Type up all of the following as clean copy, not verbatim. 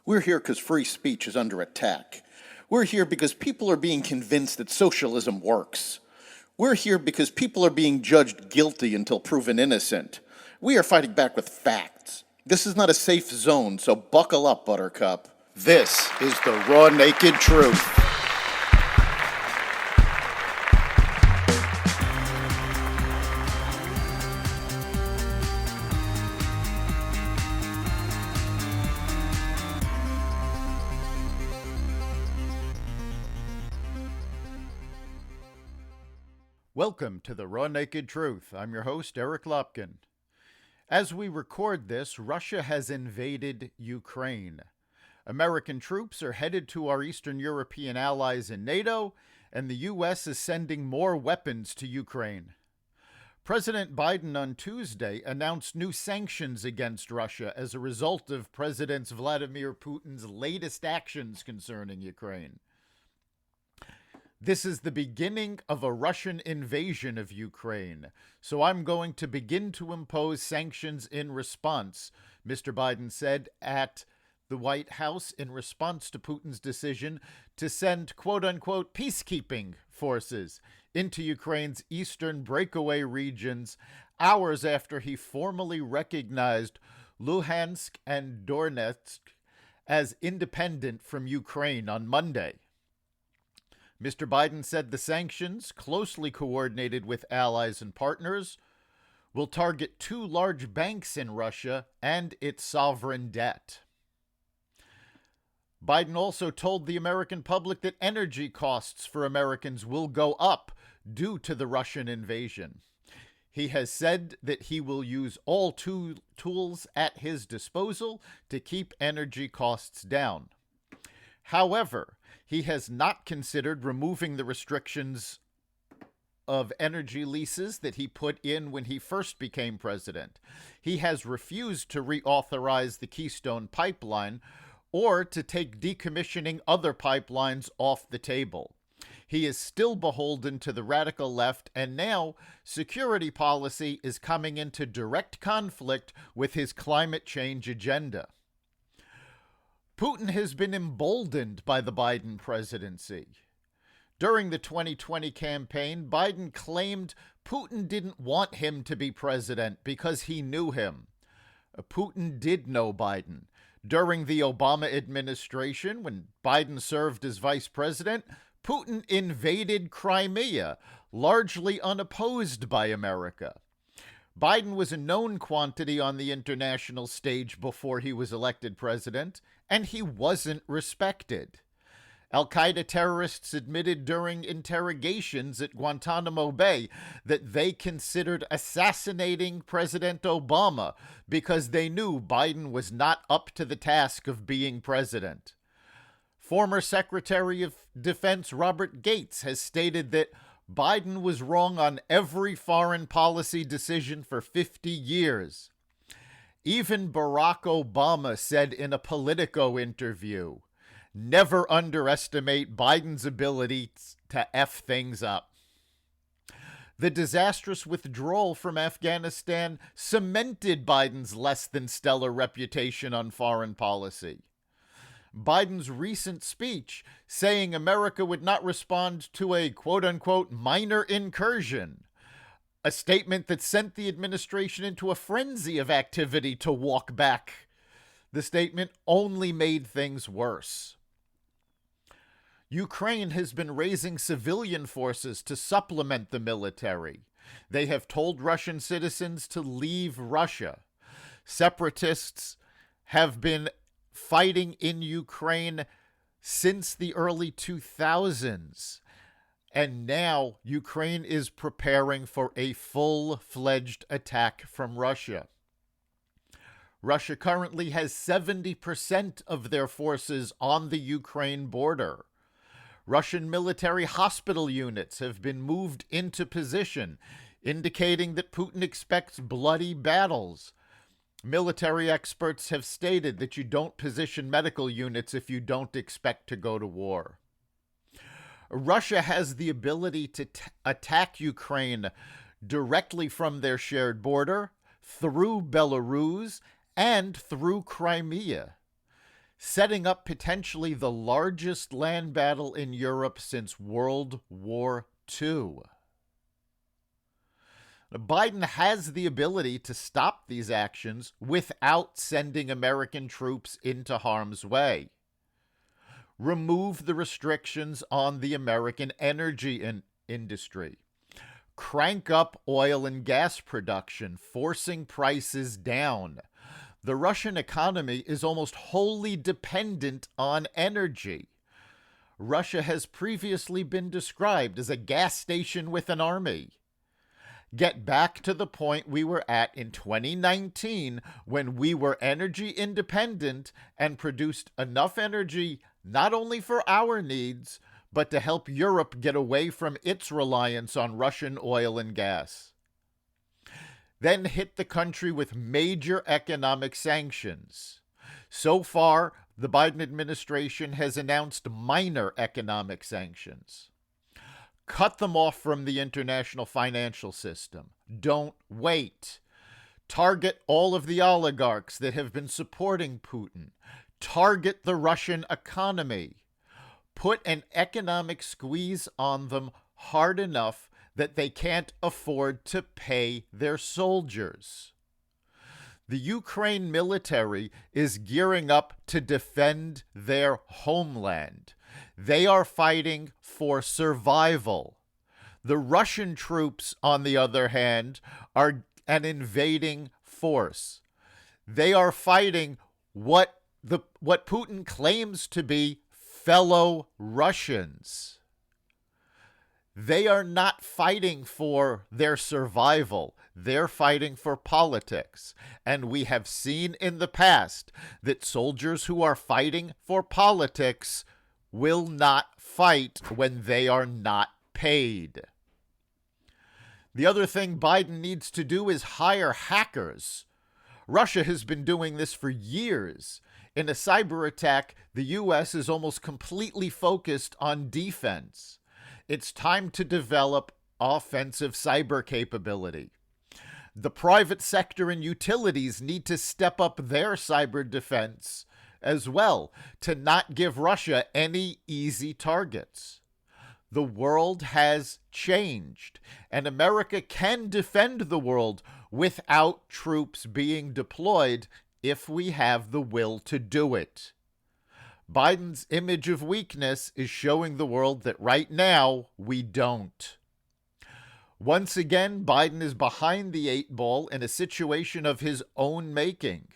We're here because free speech is under attack. We're here because people are being convinced that socialism works. We're here because people are being judged guilty until proven innocent. We are fighting back with facts. This is not a safe zone, so buckle up, Buttercup. This is the raw, naked truth. Welcome to the Raw Naked Truth. I'm your host, Eric Lopkin. As we record this, Russia has invaded Ukraine. American troops are headed to our Eastern European allies in NATO, and the U.S. is sending more weapons to Ukraine. President Biden on Tuesday announced new sanctions against Russia as a result of President Vladimir Putin's latest actions concerning Ukraine. This is the beginning of a Russian invasion of Ukraine, so I'm going to begin to impose sanctions in response, Mr. Biden said at the White House in response to Putin's decision to send quote-unquote peacekeeping forces into Ukraine's eastern breakaway regions hours after he formally recognized Luhansk and Donetsk as independent from Ukraine on Monday. Mr. Biden said the sanctions, closely coordinated with allies and partners, will target two large banks in Russia and its sovereign debt. Biden also told the American public that energy costs for Americans will go up due to the Russian invasion. He has said that he will use all tools at his disposal to keep energy costs down. However, he has not considered removing the restrictions of energy leases that he put in when he first became president. He has refused to reauthorize the Keystone Pipeline or to take decommissioning other pipelines off the table. He is still beholden to the radical left, and now security policy is coming into direct conflict with his climate change agenda. Putin has been emboldened by the Biden presidency. During the 2020 campaign, Biden claimed Putin didn't want him to be president because he knew him. Putin did know Biden. During the Obama administration, when Biden served as vice president, Putin invaded Crimea, largely unopposed by America. Biden was a known quantity on the international stage before he was elected president, and he wasn't respected. Al-Qaeda terrorists admitted during interrogations at Guantanamo Bay that they considered assassinating President Obama because they knew Biden was not up to the task of being president. Former Secretary of Defense Robert Gates has stated that Biden was wrong on every foreign policy decision for 50 years. Even Barack Obama said in a Politico interview, "Never underestimate Biden's ability to F things up." The disastrous withdrawal from Afghanistan cemented Biden's less than stellar reputation on foreign policy. Biden's recent speech saying America would not respond to a quote-unquote minor incursion, a statement that sent the administration into a frenzy of activity to walk back. The statement only made things worse. Ukraine has been raising civilian forces to supplement the military. They have told Russian citizens to leave Russia. Separatists have been fighting in Ukraine since the early 2000s. And now Ukraine is preparing for a full-fledged attack from Russia. Russia currently has 70% of their forces on the Ukraine border. Russian military hospital units have been moved into position, indicating that Putin expects bloody battles. Military experts have stated that you don't position medical units if you don't expect to go to war. Russia has the ability to attack Ukraine directly from their shared border, through Belarus, and through Crimea. setting up potentially the largest land battle in Europe since World War II. Biden has the ability to stop these actions without sending American troops into harm's way. Remove the restrictions on the American energy industry. Crank up oil and gas production, forcing prices down. The Russian economy is almost wholly dependent on energy. Russia has previously been described as a gas station with an army. Get back to the point we were at in 2019 when we were energy independent and produced enough energy not only for our needs, but to help Europe get away from its reliance on Russian oil and gas. Then hit the country with major economic sanctions. So far, the Biden administration has announced minor economic sanctions. Cut them off from the international financial system. Don't wait. Target all of the oligarchs that have been supporting Putin. Target the Russian economy. Put an economic squeeze on them hard enough that they can't afford to pay their soldiers. The Ukraine military is gearing up to defend their homeland. They are fighting for survival. The Russian troops, on the other hand, are an invading force. They are fighting what Putin claims to be fellow Russians. They are not fighting for their survival. They're fighting for politics. And we have seen in the past that soldiers who are fighting for politics will not fight when they are not paid. The other thing Biden needs to do is hire hackers. Russia has been doing this for years. In a cyber attack, the U.S. is almost completely focused on defense. It's time to develop offensive cyber capability. The private sector and utilities need to step up their cyber defense as well to not give Russia any easy targets. The world has changed, and America can defend the world without troops being deployed if we have the will to do it. Biden's image of weakness is showing the world that right now we don't. Once again, Biden is behind the 8 ball in a situation of his own making.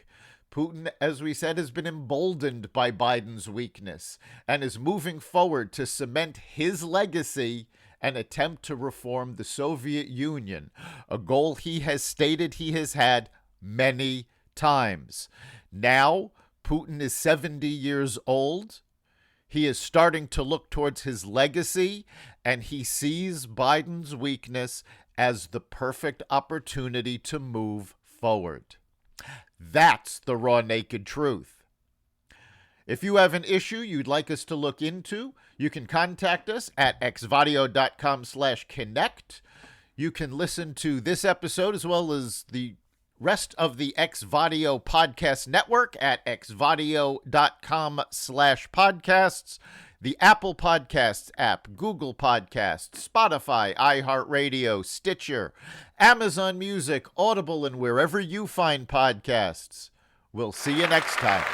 Putin, as we said, has been emboldened by Biden's weakness and is moving forward to cement his legacy and attempt to reform the Soviet Union, a goal he has stated he has had many times. Now, Putin is 70 years old. He is starting to look towards his legacy, and he sees Biden's weakness as the perfect opportunity to move forward. That's the raw, naked truth. If you have an issue you'd like us to look into, you can contact us at xvadio.com/connect. You can listen to this episode as well as the rest of the Xvadio podcast network at xvadio.com/podcasts, the Apple Podcasts app, Google Podcasts, Spotify, iHeartRadio, Stitcher, Amazon Music, Audible, and wherever you find podcasts. We'll see you next time.